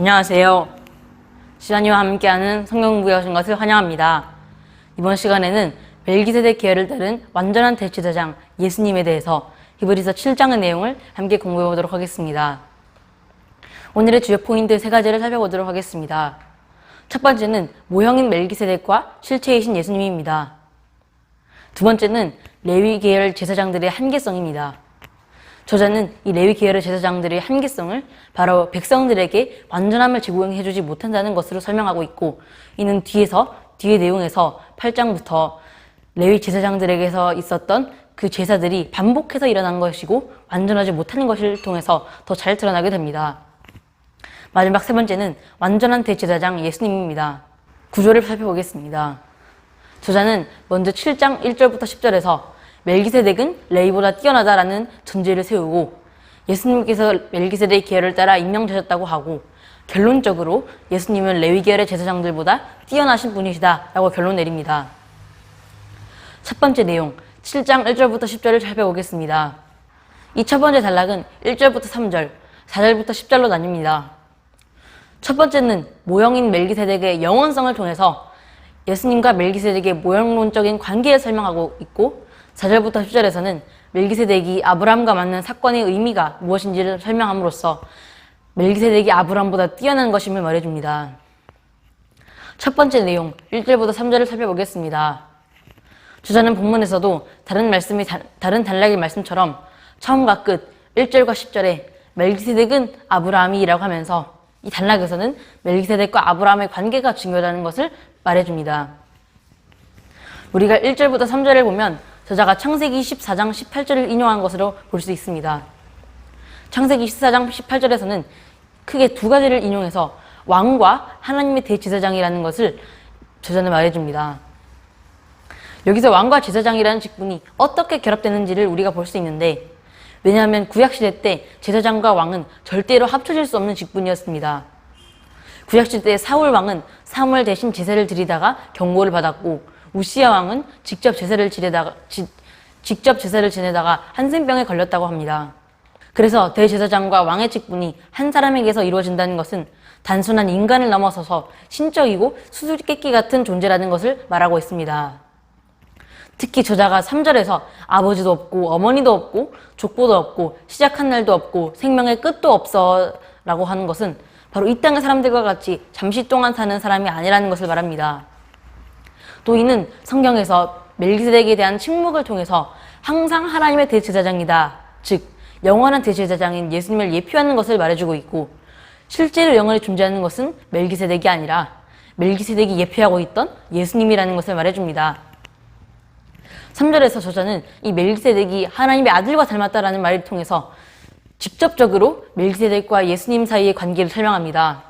안녕하세요. 시간이와 함께하는 성경공부에 오신 것을 환영합니다. 이번 시간에는 멜기세덱 계열을 따른 완전한 대제사장 예수님에 대해서 히브리서 7장의 내용을 함께 공부해 보도록 하겠습니다. 오늘의 주요 포인트 3가지를 살펴보도록 하겠습니다. 첫 번째는 모형인 멜기세덱과 실체이신 예수님입니다. 두 번째는 레위 계열 제사장들의 한계성입니다. 저자는 이 레위 계열의 제사장들의 한계성을 바로 백성들에게 완전함을 제공해주지 못한다는 것으로 설명하고 있고, 이는 뒤에 내용에서 8장부터 레위 제사장들에게서 있었던 그 제사들이 반복해서 일어난 것이고 완전하지 못하는 것을 통해서 더 잘 드러나게 됩니다. 마지막 세 번째는 완전한 대제사장 예수님입니다. 구조를 살펴보겠습니다. 저자는 먼저 7장 1절부터 10절에서 멜기세덱은 레위보다 뛰어나다라는 전제를 세우고 예수님께서 멜기세덱 계열을 따라 임명되셨다고 하고, 결론적으로 예수님은 레위 계열의 제사장들보다 뛰어나신 분이시다 라고 결론 내립니다. 첫 번째 내용 7장 1절부터 10절을 살펴보겠습니다. 이 첫 번째 단락은 1절부터 3절, 4절부터 10절로 나뉩니다. 첫 번째는 모형인 멜기세덱의 영원성을 통해서 예수님과 멜기세덱의 모형론적인 관계를 설명하고 있고, 4절부터 10절에서는 멜기세덱이 아브라함과 만난 사건의 의미가 무엇인지를 설명함으로써 멜기세덱이 아브라함보다 뛰어난 것임을 말해줍니다. 첫 번째 내용 1절부터 3절을 살펴보겠습니다. 저자는 본문에서도 다른 단락의 말씀처럼 처음과 끝 1절과 10절에 멜기세덱은 아브라함이라고 하면서 이 단락에서는 멜기세덱과 아브라함의 관계가 중요하다는 것을 말해줍니다. 우리가 1절부터 3절을 보면 저자가 창세기 14장 18절을 인용한 것으로 볼 수 있습니다. 창세기 14장 18절에서는 크게 두 가지를 인용해서 왕과 하나님의 대제사장이라는 것을 저자는 말해줍니다. 여기서 왕과 제사장이라는 직분이 어떻게 결합되는지를 우리가 볼 수 있는데, 왜냐하면 구약시대 때 제사장과 왕은 절대로 합쳐질 수 없는 직분이었습니다. 구약시대 사울 왕은 사무엘 대신 제사를 드리다가 경고를 받았고, 우시야 왕은 직접 제사를 지내다가 한센병에 걸렸다고 합니다. 그래서 대제사장과 왕의 직분이 한 사람에게서 이루어진다는 것은 단순한 인간을 넘어서서 신적이고 수수께끼 같은 존재라는 것을 말하고 있습니다. 특히 저자가 3절에서 아버지도 없고 어머니도 없고 족보도 없고 시작한 날도 없고 생명의 끝도 없어 라고 하는 것은 바로 이 땅의 사람들과 같이 잠시 동안 사는 사람이 아니라는 것을 말합니다. 또 이는 성경에서 멜기세덱에 대한 침묵을 통해서 항상 하나님의 대제사장이다, 즉 영원한 대제사장인 예수님을 예표하는 것을 말해주고 있고, 실제로 영원히 존재하는 것은 멜기세덱이 아니라 멜기세덱이 예표하고 있던 예수님이라는 것을 말해줍니다. 3절에서 저자는 이 멜기세덱이 하나님의 아들과 닮았다라는 말을 통해서 직접적으로 멜기세덱과 예수님 사이의 관계를 설명합니다.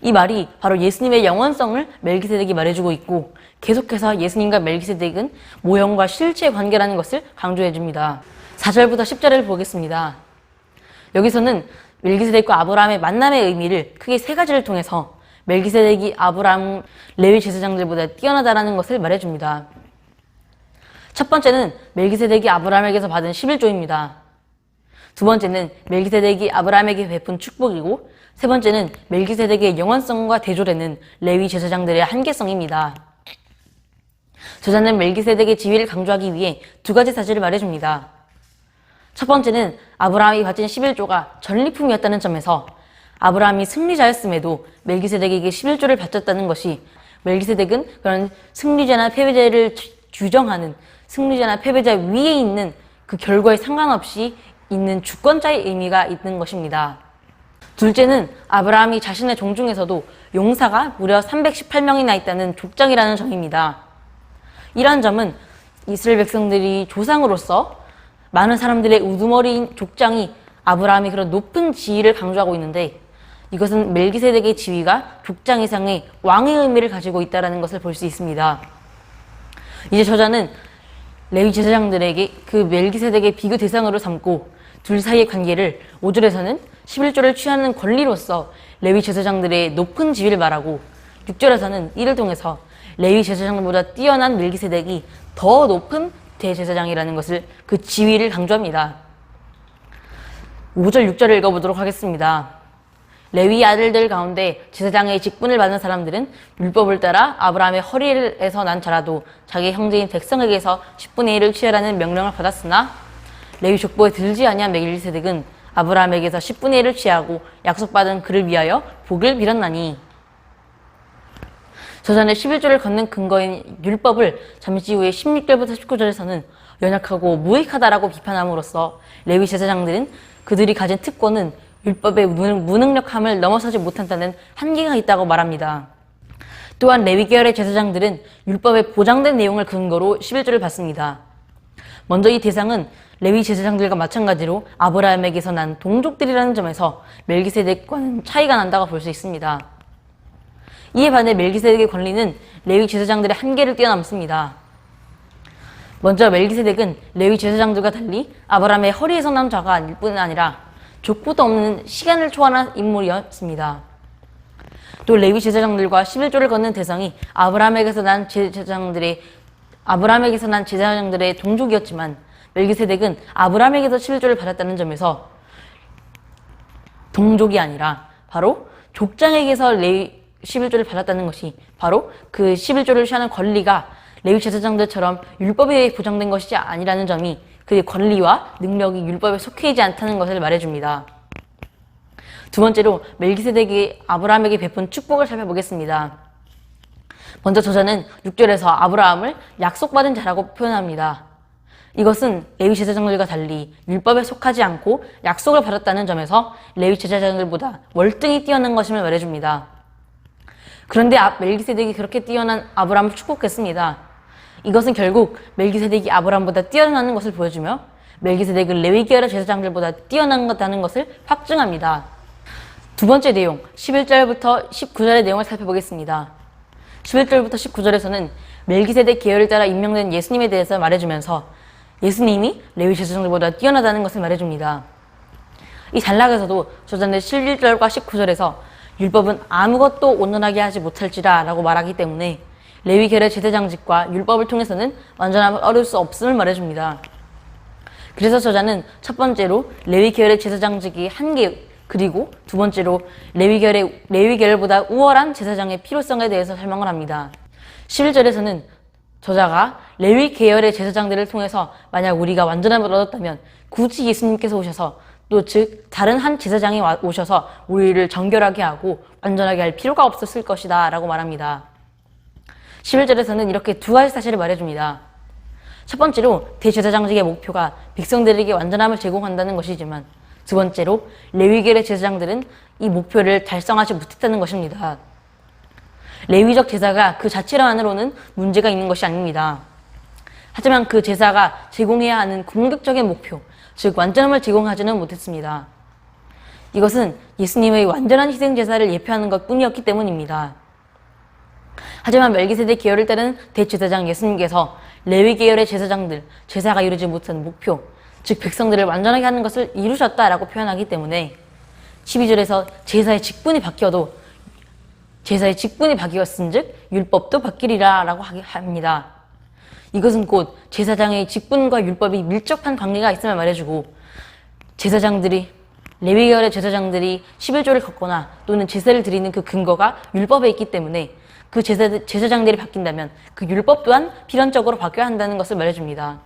이 말이 바로 예수님의 영원성을 멜기세덱이 말해주고 있고, 계속해서 예수님과 멜기세덱은 모형과 실체의 관계라는 것을 강조해줍니다. 4절부터 10절을 보겠습니다. 여기서는 멜기세덱과 아브라함의 만남의 의미를 크게 3가지를 통해서 멜기세덱이 아브라함, 레위 제사장들보다 뛰어나다라는 것을 말해줍니다. 첫 번째는 멜기세덱이 아브라함에게서 받은 11조입니다. 두 번째는 멜기세덱이 아브라함에게 베푼 축복이고, 세 번째는 멜기세덱의 영원성과 대조되는 레위 제사장들의 한계성입니다. 저자는 멜기세덱의 지위를 강조하기 위해 2가지 사실을 말해줍니다. 첫 번째는 아브라함이 바친 11조가 전리품이었다는 점에서 아브라함이 승리자였음에도 멜기세덱에게 11조를 바쳤다는 것이 멜기세덱은 그런 승리자나 패배자를 규정하는, 승리자나 패배자 위에 있는 그 결과에 상관없이 있는 주권자의 의미가 있는 것입니다. 둘째는 아브라함이 자신의 종 중에서도 용사가 무려 318명이나 있다는 족장이라는 점입니다. 이러한 점은 이스라엘 백성들이 조상으로서 많은 사람들의 우두머리인 족장이 아브라함이 그런 높은 지위를 강조하고 있는데, 이것은 멜기세덱의 지위가 족장 이상의 왕의 의미를 가지고 있다는 것을 볼 수 있습니다. 이제 저자는 레위 제사장들에게 그 멜기세덱의 비교 대상으로 삼고 둘 사이의 관계를 5절에서는 11조를 취하는 권리로서 레위 제사장들의 높은 지위를 말하고, 6절에서는 이를 통해서 레위 제사장보다 뛰어난 멜기세덱이 더 높은 대제사장이라는 것을, 그 지위를 강조합니다. 5절, 6절을 읽어보도록 하겠습니다. 레위 아들들 가운데 제사장의 직분을 받은 사람들은 율법을 따라 아브라함의 허리에서 난 자라도 자기 형제인 백성에게서 10분의 1을 취하라는 명령을 받았으나 레위 족보에 들지 아니한 멜기세덱은 아브라함에게서 10분의 1을 취하고 약속받은 그를 위하여 복을 빌었나니 저자는 11조를 걷는 근거인 율법을 잠시 후에 16절부터 19절에서는 연약하고 무익하다라고 비판함으로써 레위 제사장들은 그들이 가진 특권은 율법의 무능력함을 넘어서지 못한다는 한계가 있다고 말합니다. 또한 레위 계열의 제사장들은 율법에 보장된 내용을 근거로 11조를 받습니다. 먼저 이 대상은 레위 제사장들과 마찬가지로 아브라함에게서 난 동족들이라는 점에서 멜기세덱과는 차이가 난다고 볼 수 있습니다. 이에 반해 멜기세덱의 권리는 레위 제사장들의 한계를 뛰어넘습니다. 먼저 멜기세덱은 레위 제사장들과 달리 아브라함의 허리에서 난 자가 뿐 아니라 족보도 없는 시간을 초월한 인물이었습니다. 또 레위 제사장들과 11조를 걷는 대상이 아브라함에게서 난 제사장들의 동족이었지만 멜기세덱은 아브라함에게서 11조를 받았다는 점에서 동족이 아니라 바로 족장에게서 레위 11조를 받았다는 것이 바로 그 11조를 취하는 권리가 레위 제사장들처럼 율법에 의해 보장된 것이 아니라는 점이 그의 권리와 능력이 율법에 속해 있지 않다는 것을 말해줍니다. 두 번째로 멜기세덱이 아브라함에게 베푼 축복을 살펴보겠습니다. 먼저 저자는 6절에서 아브라함을 약속받은 자라고 표현합니다. 이것은 레위 제사장들과 달리 율법에 속하지 않고 약속을 받았다는 점에서 레위 제사장들보다 월등히 뛰어난 것임을 말해줍니다. 그런데 멜기세덱이 그렇게 뛰어난 아브라함을 축복했습니다. 이것은 결국 멜기세덱이 아브라함보다 뛰어나는 것을 보여주며 멜기세덱은 레위 계열의 제사장들보다 뛰어난다는 것을 확증합니다. 두 번째 내용, 11절부터 19절의 내용을 살펴보겠습니다. 11절부터 19절에서는 멜기세덱 계열을 따라 임명된 예수님에 대해서 말해주면서 예수님이 레위 제사장들보다 뛰어나다는 것을 말해줍니다. 이 단락에서도 저자는 11절과 19절에서 율법은 아무것도 온전하게 하지 못할지라 라고 말하기 때문에 레위 계열의 제사장직과 율법을 통해서는 완전함을 얻을 수 없음을 말해줍니다. 그래서 저자는 첫 번째로 레위 계열의 제사장직이 한계, 그리고 두 번째로 레위 계열보다 우월한 제사장의 필요성에 대해서 설명을 합니다. 11절에서는 저자가 레위 계열의 제사장들을 통해서 만약 우리가 완전함을 얻었다면 굳이 예수님께서 오셔서 또 즉 다른 한 제사장이 오셔서 우리를 정결하게 하고 완전하게 할 필요가 없었을 것이다 라고 말합니다. 11절에서는 이렇게 두 가지 사실을 말해줍니다. 첫 번째로 대제사장직의 목표가 백성들에게 완전함을 제공한다는 것이지만 두 번째로 레위계열의 제사장들은 이 목표를 달성하지 못했다는 것입니다. 레위적 제사가 그 자체로만으로는 문제가 있는 것이 아닙니다. 하지만 그 제사가 제공해야 하는 궁극적인 목표, 즉 완전함을 제공하지는 못했습니다. 이것은 예수님의 완전한 희생 제사를 예표하는 것 뿐이었기 때문입니다. 하지만 멜기세덱 계열을 따른 대제사장 예수님께서 레위 계열의 제사장들, 제사가 이루지 못한 목표, 즉 백성들을 완전하게 하는 것을 이루셨다라고 표현하기 때문에 12절에서 제사의 직분이 바뀌었은즉 율법도 바뀌리라 라고 합니다. 이것은 곧 제사장의 직분과 율법이 밀접한 관계가 있음을 말해주고 레위 계열의 제사장들이 11조를 걷거나 또는 제사를 드리는 그 근거가 율법에 있기 때문에 그 제사장들이 바뀐다면 그 율법 또한 필연적으로 바뀌어야 한다는 것을 말해줍니다.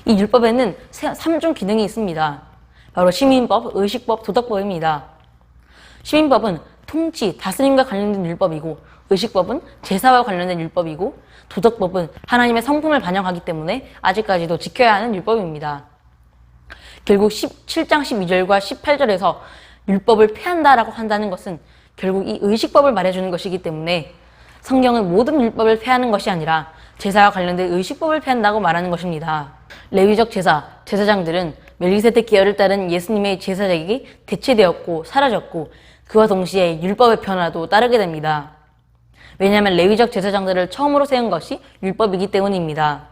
이 율법에는 3중 기능이 있습니다. 바로 시민법, 의식법, 도덕법입니다. 시민법은 통치, 다스림과 관련된 율법이고 의식법은 제사와 관련된 율법이고 도덕법은 하나님의 성품을 반영하기 때문에 아직까지도 지켜야 하는 율법입니다. 결국 7장 12절과 18절에서 율법을 폐한다라고 한다는 것은 결국 이 의식법을 말해주는 것이기 때문에 성경은 모든 율법을 폐하는 것이 아니라 제사와 관련된 의식법을 폐한다고 말하는 것입니다. 레위적 제사장들은 멜기세덱 계열을 따른 예수님의 제사직이 대체되었고 사라졌고 그와 동시에 율법의 변화도 따르게 됩니다. 왜냐하면 레위적 제사장들을 처음으로 세운 것이 율법이기 때문입니다.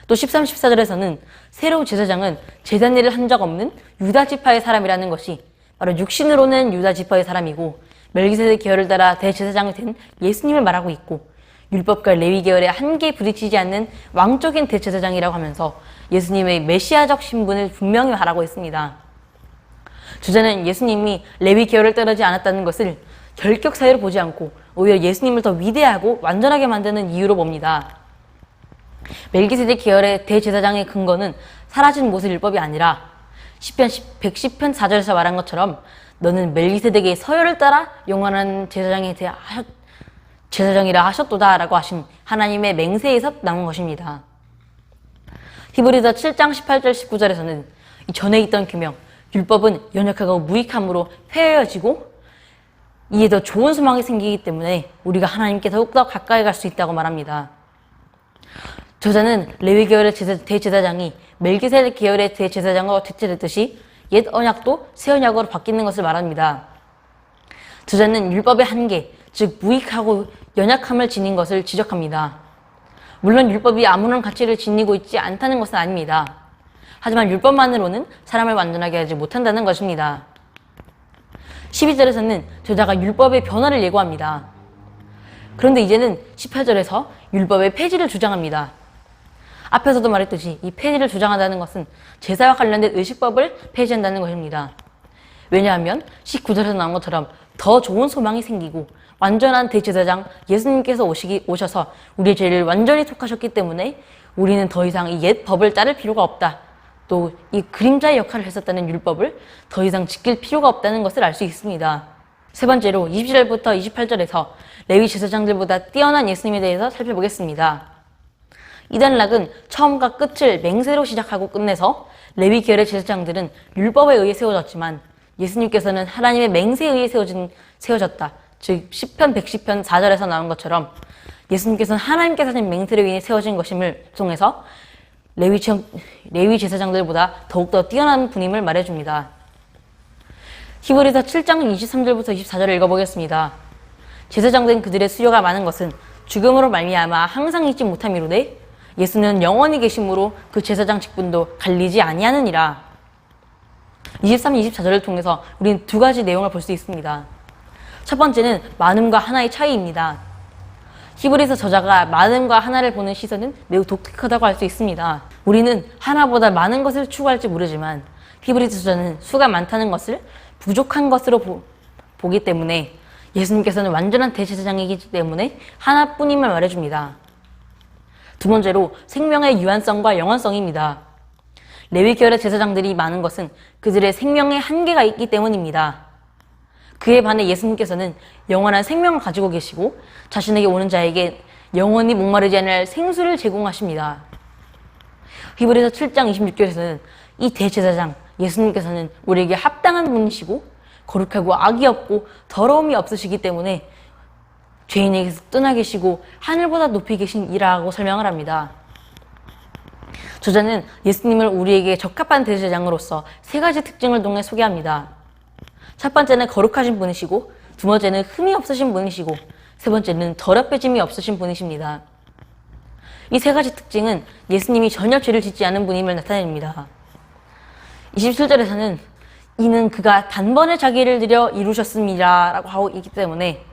또 13, 14절에서는 새로운 제사장은 제단 일을 한 적 없는 유다 지파의 사람이라는 것이 바로 육신으로는 유다 지파의 사람이고 멜기세덱 계열을 따라 대제사장이 된 예수님을 말하고 있고 율법과 레위 계열의 한계에 부딪히지 않는 왕적인 대제사장이라고 하면서 예수님의 메시아적 신분을 분명히 말하고 있습니다. 저자는 예수님이 레위 계열을 따르지 않았다는 것을 결격 사유로 보지 않고 오히려 예수님을 더 위대하고 완전하게 만드는 이유로 봅니다. 멜기세덱 계열의 대제사장의 근거는 사라진 모세 율법이 아니라 시편 110편 4절에서 말한 것처럼 너는 멜기세덱의 서열을 따라 영원한 제사장이라 하셨도다 라고 하신 하나님의 맹세에서 나온 것입니다. 히브리서 7장 18절 19절에서는 전에 있던 규명, 율법은 연약하고 무익함으로 폐허해지고 이에 더 좋은 소망이 생기기 때문에 우리가 하나님께 더욱더 가까이 갈 수 있다고 말합니다. 저자는 레위 계열의 대제사장이 멜기세덱 계열의 대제사장으로 대체됐듯이 옛 언약도 새 언약으로 바뀌는 것을 말합니다. 저자는 율법의 한계, 즉 무익하고 연약함을 지닌 것을 지적합니다. 물론 율법이 아무런 가치를 지니고 있지 않다는 것은 아닙니다. 하지만 율법만으로는 사람을 완전하게 하지 못한다는 것입니다. 12절에서는 저자가 율법의 변화를 예고합니다. 그런데 이제는 18절에서 율법의 폐지를 주장합니다. 앞에서도 말했듯이 이 폐지를 주장한다는 것은 제사와 관련된 의식법을 폐지한다는 것입니다. 왜냐하면 19절에서 나온 것처럼 더 좋은 소망이 생기고 완전한 대제사장 예수님께서 오셔서 우리의 죄를 완전히 속하셨기 때문에 우리는 더 이상 이 옛 법을 따를 필요가 없다. 또 이 그림자의 역할을 했었다는 율법을 더 이상 지킬 필요가 없다는 것을 알 수 있습니다. 세 번째로 20절부터 28절에서 레위 제사장들보다 뛰어난 예수님에 대해서 살펴보겠습니다. 이 단락은 처음과 끝을 맹세로 시작하고 끝내서 레위 계열의 제사장들은 율법에 의해 세워졌지만 예수님께서는 하나님의 맹세에 의해 세워졌다. 즉 10편 110편 4절에서 나온 것처럼 예수님께서는 하나님께서 하신 맹세를 위해 세워진 것임을 통해서 레위 제사장들보다 더욱더 뛰어난 분임을 말해줍니다. 히브리서 7장 23절부터 24절을 읽어보겠습니다. 제사장된 그들의 수요가 많은 것은 죽음으로 말미암아 항상 잊지 못함이로되 예수는 영원히 계심으로 그 제사장 직분도 갈리지 아니하느니라. 23, 24절을 통해서 우리는 두 가지 내용을 볼 수 있습니다. 첫 번째는 많음과 하나의 차이입니다. 히브리서 저자가 많음과 하나를 보는 시선은 매우 독특하다고 할 수 있습니다. 우리는 하나보다 많은 것을 추구할지 모르지만 히브리서 저자는 수가 많다는 것을 부족한 것으로 보기 때문에 예수님께서는 완전한 대제사장이기 때문에 하나뿐임을 말해줍니다. 두 번째로 생명의 유한성과 영원성입니다. 레위 계열의 제사장들이 많은 것은 그들의 생명에 한계가 있기 때문입니다. 그에 반해 예수님께서는 영원한 생명을 가지고 계시고 자신에게 오는 자에게 영원히 목마르지 않을 생수를 제공하십니다. 히브리서 7장 26절에서는 이 대제사장 예수님께서는 우리에게 합당한 분이시고 거룩하고 악이 없고 더러움이 없으시기 때문에 죄인에게서 떠나 계시고 하늘보다 높이 계신 이라고 설명을 합니다. 저자는 예수님을 우리에게 적합한 대제사장으로서 세 가지 특징을 통해 소개합니다. 첫 번째는 거룩하신 분이시고, 두 번째는 흠이 없으신 분이시고, 세 번째는 더럽혀짐이 없으신 분이십니다. 이 세 가지 특징은 예수님이 전혀 죄를 짓지 않은 분임을 나타냅니다. 27절에서는 이는 그가 단번에 자기를 들여 이루셨습니다 라고 하고 있기 때문에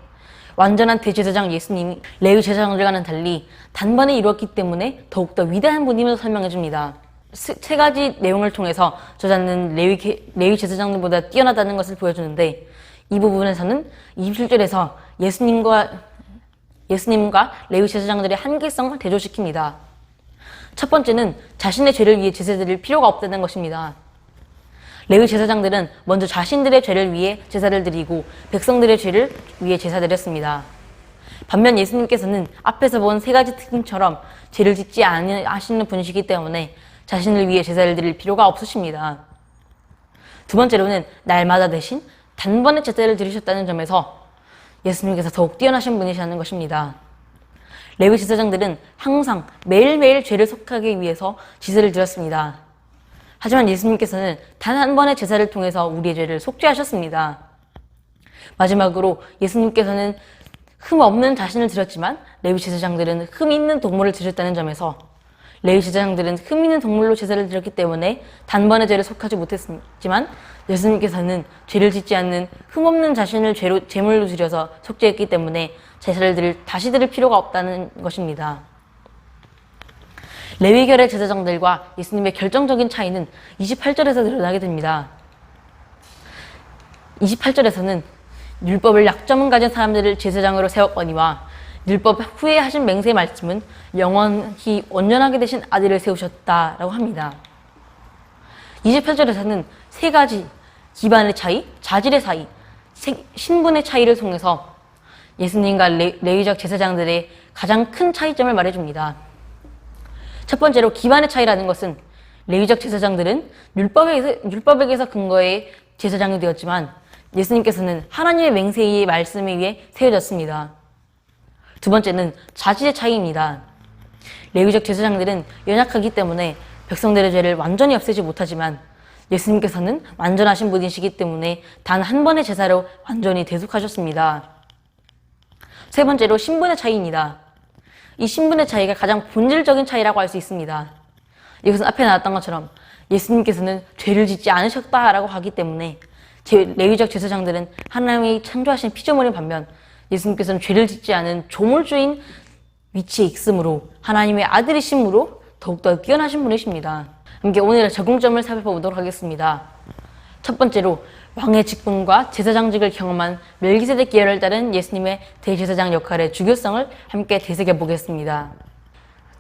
완전한 대제사장 예수님이 레위 제사장들과는 달리 단번에 이루었기 때문에 더욱더 위대한 분임을 설명해 줍니다. 세 가지 내용을 통해서 저자는 레위 제사장들보다 뛰어나다는 것을 보여주는데 이 부분에서는 27절에서 예수님과 레위 제사장들의 한계성을 대조시킵니다. 첫 번째는 자신의 죄를 위해 제사 드릴 필요가 없다는 것입니다. 레위 제사장들은 먼저 자신들의 죄를 위해 제사를 드리고 백성들의 죄를 위해 제사 드렸습니다. 반면 예수님께서는 앞에서 본 세 가지 특징처럼 죄를 짓지 않으시는 분이시기 때문에 자신을 위해 제사를 드릴 필요가 없으십니다. 두 번째로는 날마다 대신 단번에 제사를 드리셨다는 점에서 예수님께서 더욱 뛰어나신 분이시라는 것입니다. 레위 제사장들은 항상 매일매일 죄를 속하기 위해서 제사를 드렸습니다. 하지만 예수님께서는 단 한 번의 제사를 통해서 우리의 죄를 속죄하셨습니다. 마지막으로 예수님께서는 흠 없는 자신을 드렸지만 레위 제사장들은 흠 있는 동물을 드렸다는 점에서 레위 제사장들은 흠 있는 동물로 제사를 드렸기 때문에 단번에 죄를 속하지 못했지만 예수님께서는 죄를 짓지 않는 흠 없는 자신을 제물로 드려서 속죄했기 때문에 제사를 다시 드릴 필요가 없다는 것입니다. 레위결의 제사장들과 예수님의 결정적인 차이는 28절에서 드러나게 됩니다. 28절에서는 율법을 약점은 가진 사람들을 제사장으로 세웠거니와 율법 후에 하신 맹세의 말씀은 영원히 온전하게 되신 아들을 세우셨다라고 합니다. 28절에서는 세 가지 기반의 차이, 자질의 차이, 신분의 차이를 통해서 예수님과 레위적 제사장들의 가장 큰 차이점을 말해줍니다. 첫 번째로 기반의 차이라는 것은 레위적 제사장들은 율법에게서 근거의 제사장이 되었지만 예수님께서는 하나님의 맹세의 말씀에 의해 세워졌습니다. 두 번째는 자질의 차이입니다. 레위적 제사장들은 연약하기 때문에 백성들의 죄를 완전히 없애지 못하지만 예수님께서는 완전하신 분이시기 때문에 단 한 번의 제사로 완전히 대속하셨습니다. 세 번째로 신분의 차이입니다. 이 신분의 차이가 가장 본질적인 차이라고 할 수 있습니다. 이것은 앞에 나왔던 것처럼 예수님께서는 죄를 짓지 않으셨다라고 하기 때문에 레위적 제사장들은 하나님이 창조하신 피조물인 반면 예수님께서는 죄를 짓지 않은 조물주인 위치에 있으므로 하나님의 아들이심으로 더욱더 뛰어나신 분이십니다. 함께 오늘의 적용점을 살펴보도록 하겠습니다. 첫 번째로 왕의 직분과 제사장직을 경험한 멜기세덱 계열을 따른 예수님의 대제사장 역할의 중요성을 함께 되새겨 보겠습니다.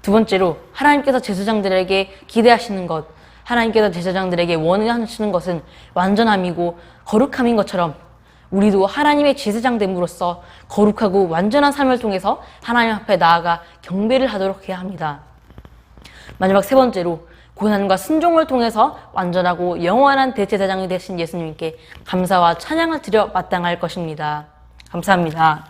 두 번째로 하나님께서 제사장들에게 기대하시는 것, 하나님께서 제사장들에게 원하시는 것은 완전함이고 거룩함인 것처럼 우리도 하나님의 제사장됨으로써 거룩하고 완전한 삶을 통해서 하나님 앞에 나아가 경배를 하도록 해야 합니다. 마지막 세 번째로 고난과 순종을 통해서 완전하고 영원한 대제사장이 되신 예수님께 감사와 찬양을 드려 마땅할 것입니다. 감사합니다.